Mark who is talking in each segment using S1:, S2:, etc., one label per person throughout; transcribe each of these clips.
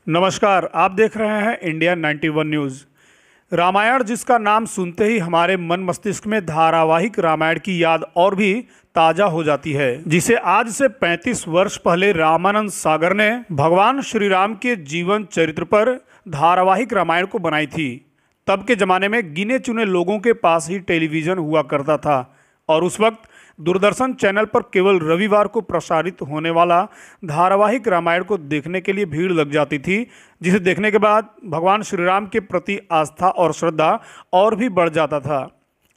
S1: नमस्कार, आप देख रहे हैं इंडिया 91 न्यूज़। रामायण, जिसका नाम सुनते ही हमारे मन मस्तिष्क में धारावाहिक रामायण की याद और भी ताज़ा हो जाती है, जिसे आज से 35 वर्ष पहले रामानंद सागर ने भगवान श्री राम के जीवन चरित्र पर धारावाहिक रामायण को बनाई थी। तब के ज़माने में गिने चुने लोगों के पास ही टेलीविज़न हुआ करता था और उस वक्त दूरदर्शन चैनल पर केवल रविवार को प्रसारित होने वाला धारावाहिक रामायण को देखने के लिए भीड़ लग जाती थी, जिसे देखने के बाद भगवान श्री राम के प्रति आस्था और श्रद्धा और भी बढ़ जाता था।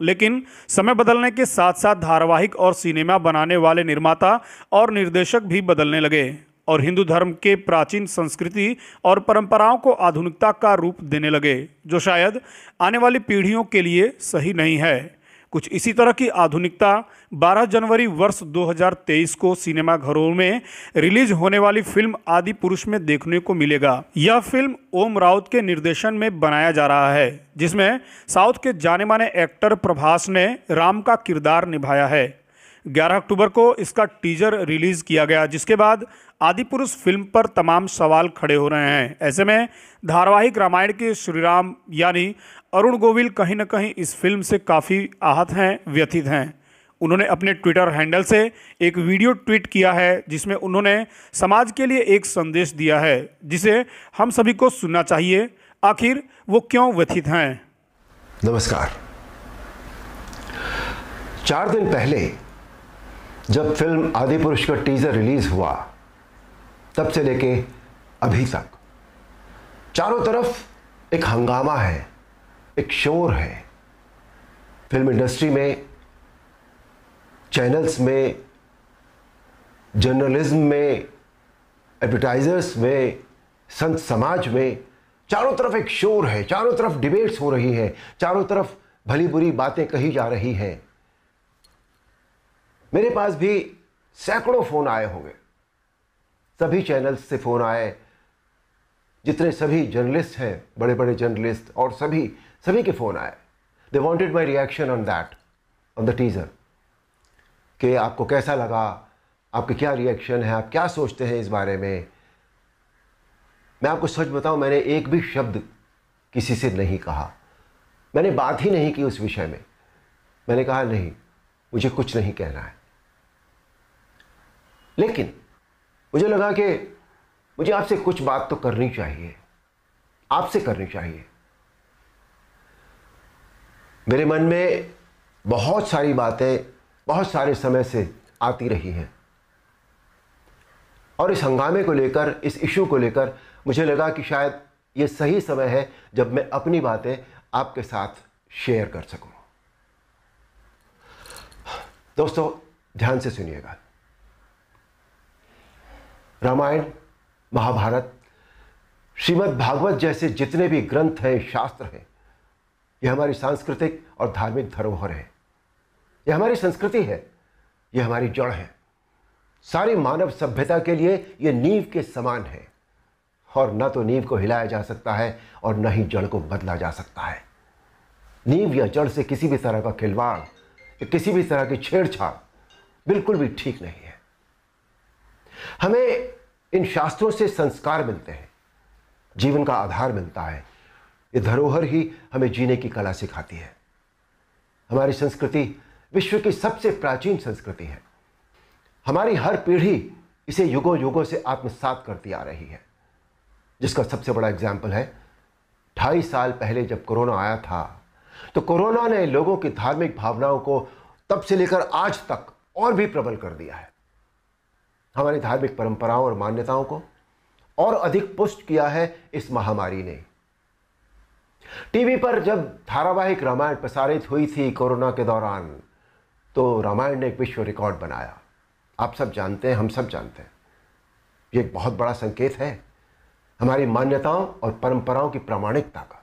S1: लेकिन समय बदलने के साथ साथ धारावाहिक और सिनेमा बनाने वाले निर्माता और निर्देशक भी बदलने लगे और हिंदू धर्म के प्राचीन संस्कृति और परंपराओं को आधुनिकता का रूप देने लगे, जो शायद आने वाली पीढ़ियों के लिए सही नहीं है। कुछ इसी तरह की आधुनिकता 12 जनवरी वर्ष 2023 को सिनेमाघरों में रिलीज होने वाली फिल्म आदि पुरुष में देखने को मिलेगा। यह फिल्म ओम राउत के निर्देशन में बनाया जा रहा है, जिसमें साउथ के जाने माने एक्टर प्रभास ने राम का किरदार निभाया है। 11 अक्टूबर को इसका टीजर रिलीज किया गया, जिसके बाद आदि पुरुष फिल्म पर तमाम सवाल खड़े हो रहे हैं। ऐसे में धारावाहिक रामायण के श्री राम यानी अरुण गोविल कहीं न कहीं इस फिल्म से काफ़ी आहत हैं, व्यथित हैं। उन्होंने अपने ट्विटर हैंडल से एक वीडियो ट्वीट किया है, जिसमें उन्होंने समाज के लिए एक संदेश दिया है, जिसे हम सभी को सुनना चाहिए। आखिर वो क्यों व्यथित हैं?
S2: नमस्कार। 4 दिन पहले जब फिल्म आदि पुरुष का टीजर रिलीज हुआ, तब से लेके अभी तक चारों तरफ एक हंगामा है, एक शोर है। फिल्म इंडस्ट्री में, चैनल्स में, जर्नलिज्म में, एडवर्टाइजर्स में, संत समाज में, चारों तरफ एक शोर है। चारों तरफ डिबेट्स हो रही हैं, चारों तरफ भली बुरी बातें कही जा रही हैं। मेरे पास भी सैकड़ों फोन आए होंगे, सभी चैनल्स से फोन आए, जितने सभी जर्नलिस्ट हैं, बड़े बड़े जर्नलिस्ट, और सभी के फ़ोन आए। They wanted my reaction on that, on the teaser, कि आपको कैसा लगा, आपके क्या रिएक्शन है, आप क्या सोचते हैं इस बारे में। मैं आपको सच बताऊं, मैंने एक भी शब्द किसी से नहीं कहा, मैंने बात ही नहीं की उस विषय में। मैंने कहा नहीं, मुझे कुछ नहीं कहना है। लेकिन मुझे लगा कि मुझे आपसे कुछ बात तो करनी चाहिए, आपसे करनी चाहिए। मेरे मन में बहुत सारी बातें बहुत सारे समय से आती रही हैं, और इस हंगामे को लेकर, इस इशू को लेकर मुझे लगा कि शायद ये सही समय है जब मैं अपनी बातें आपके साथ शेयर कर सकूं। दोस्तों, ध्यान से सुनिएगा। रामायण, महाभारत, श्रीमद् भागवत जैसे जितने भी ग्रंथ हैं, शास्त्र हैं, ये हमारी सांस्कृतिक और धार्मिक धरोहर है। यह हमारी संस्कृति है, यह हमारी जड़ है। सारी मानव सभ्यता के लिए ये नींव के समान है, और न तो नींव को हिलाया जा सकता है और न ही जड़ को बदला जा सकता है। नींव या जड़ से किसी भी तरह का खिलवाड़ या किसी भी तरह की छेड़छाड़ बिल्कुल भी ठीक नहीं है। हमें इन शास्त्रों से संस्कार मिलते हैं, जीवन का आधार मिलता है। ये धरोहर ही हमें जीने की कला सिखाती है। हमारी संस्कृति विश्व की सबसे प्राचीन संस्कृति है। हमारी हर पीढ़ी इसे युगों युगों से आत्मसात करती आ रही है, जिसका सबसे बड़ा एग्जाम्पल है 2.5 साल पहले जब कोरोना आया था, तो कोरोना ने लोगों की धार्मिक भावनाओं को तब से लेकर आज तक और भी प्रबल कर दिया है। हमारी धार्मिक परंपराओं और मान्यताओं को और अधिक पुष्ट किया है इस महामारी ने। टीवी पर जब धारावाहिक रामायण प्रसारित हुई थी कोरोना के दौरान, तो रामायण ने एक विश्व रिकॉर्ड बनाया। आप सब जानते हैं, हम सब जानते हैं, ये एक बहुत बड़ा संकेत है हमारी मान्यताओं और परंपराओं की प्रामाणिकता का।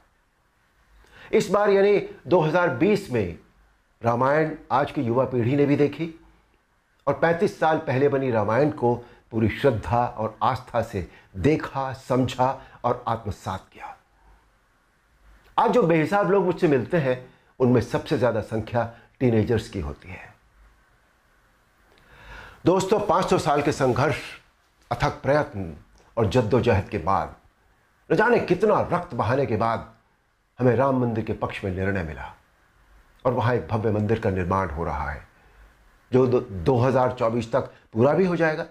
S2: इस बार यानी 2020 में रामायण आज की युवा पीढ़ी ने भी देखी, और 35 साल पहले बनी रामायण को पूरी श्रद्धा और आस्था से देखा, समझा और आत्मसात किया। आज जो बेहिसाब लोग मुझसे मिलते हैं, उनमें सबसे ज़्यादा संख्या टीनेजर्स की होती है। दोस्तों, 500 साल के संघर्ष, अथक प्रयत्न और जद्दोजहद के बाद न जाने कितना रक्त बहाने के बाद हमें राम मंदिर के पक्ष में निर्णय मिला और वहां एक भव्य मंदिर का निर्माण हो रहा है जो 2024 तक पूरा भी हो जाएगा।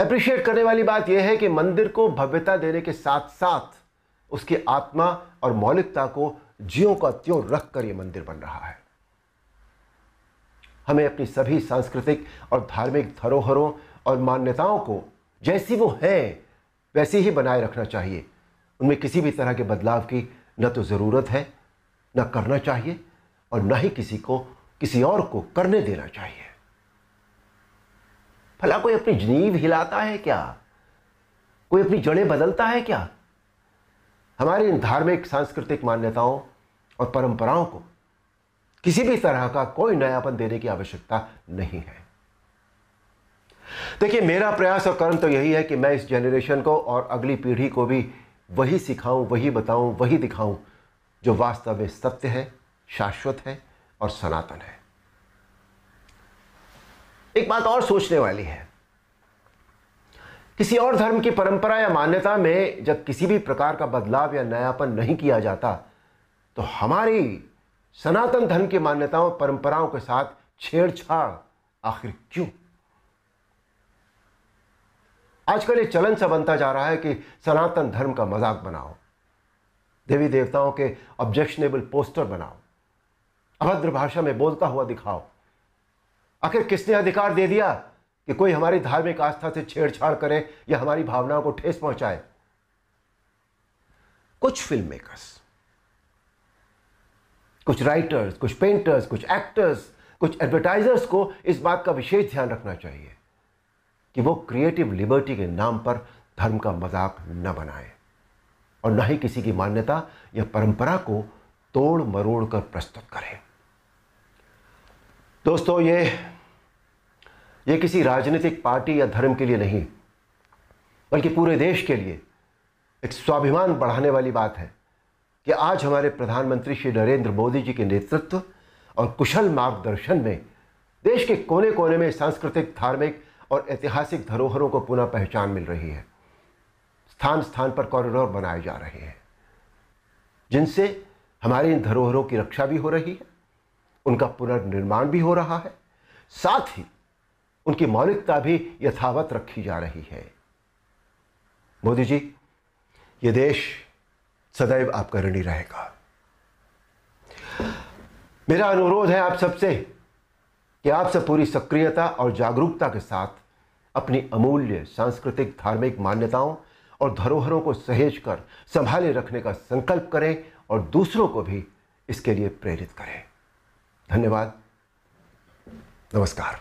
S2: अप्रिशिएट करने वाली बात यह है कि मंदिर को भव्यता देने के साथ साथ उसकी आत्मा और मौलिकता को ज्यों का त्यों रखकर यह मंदिर बन रहा है। हमें अपनी सभी सांस्कृतिक और धार्मिक धरोहरों और मान्यताओं को जैसी वो है वैसी ही बनाए रखना चाहिए। उनमें किसी भी तरह के बदलाव की न तो ज़रूरत है, न करना चाहिए और न ही किसी और को करने देना चाहिए। भला कोई अपनी नींव हिलाता है क्या? कोई अपनी जड़ें बदलता है क्या? हमारी इन धार्मिक सांस्कृतिक मान्यताओं और परंपराओं को किसी भी तरह का कोई नयापन देने की आवश्यकता नहीं है। देखिए, मेरा प्रयास और कर्म तो यही है कि मैं इस जनरेशन को और अगली पीढ़ी को भी वही सिखाऊं, वही बताऊं, वही दिखाऊं जो वास्तव में सत्य है, शाश्वत है और सनातन है। एक बात और सोचने वाली है, किसी और धर्म की परंपरा या मान्यता में जब किसी भी प्रकार का बदलाव या नयापन नहीं किया जाता तो हमारी सनातन धर्म की मान्यताओं परंपराओं के साथ छेड़छाड़ आखिर क्यों? आजकल ये चलन सा बनता जा रहा है कि सनातन धर्म का मजाक बनाओ, देवी देवताओं के ऑब्जेक्शनेबल पोस्टर बनाओ, अभद्र भाषा में बोलता हुआ दिखाओ। आखिर किसने अधिकार दे दिया कि कोई हमारी धार्मिक आस्था से छेड़छाड़ करे या हमारी भावनाओं को ठेस पहुंचाए? कुछ फिल्म मेकर्स, कुछ राइटर्स, कुछ पेंटर्स, कुछ एक्टर्स, कुछ एडवर्टाइजर्स को इस बात का विशेष ध्यान रखना चाहिए कि वो क्रिएटिव लिबर्टी के नाम पर धर्म का मजाक न बनाए और न ही किसी की मान्यता या परंपरा को तोड़ मरोड़ कर प्रस्तुत करें। दोस्तों, ये किसी राजनीतिक पार्टी या धर्म के लिए नहीं बल्कि पूरे देश के लिए एक स्वाभिमान बढ़ाने वाली बात है कि आज हमारे प्रधानमंत्री श्री नरेंद्र मोदी जी के नेतृत्व और कुशल मार्गदर्शन में देश के कोने कोने में सांस्कृतिक, धार्मिक और ऐतिहासिक धरोहरों को पुनः पहचान मिल रही है। स्थान स्थान पर कॉरिडोर बनाए जा रहे हैं जिनसे हमारी इन धरोहरों की रक्षा भी हो रही है, उनका पुनर्निर्माण भी हो रहा है, साथ ही उनकी मौलिकता भी यथावत रखी जा रही है। मोदी जी, ये देश सदैव आपका ऋणी रहेगा। मेरा अनुरोध है आप सबसे कि आप सब पूरी सक्रियता और जागरूकता के साथ अपनी अमूल्य सांस्कृतिक, धार्मिक मान्यताओं और धरोहरों को सहेज कर संभाले रखने का संकल्प करें और दूसरों को भी इसके लिए प्रेरित करें। धन्यवाद। नमस्कार।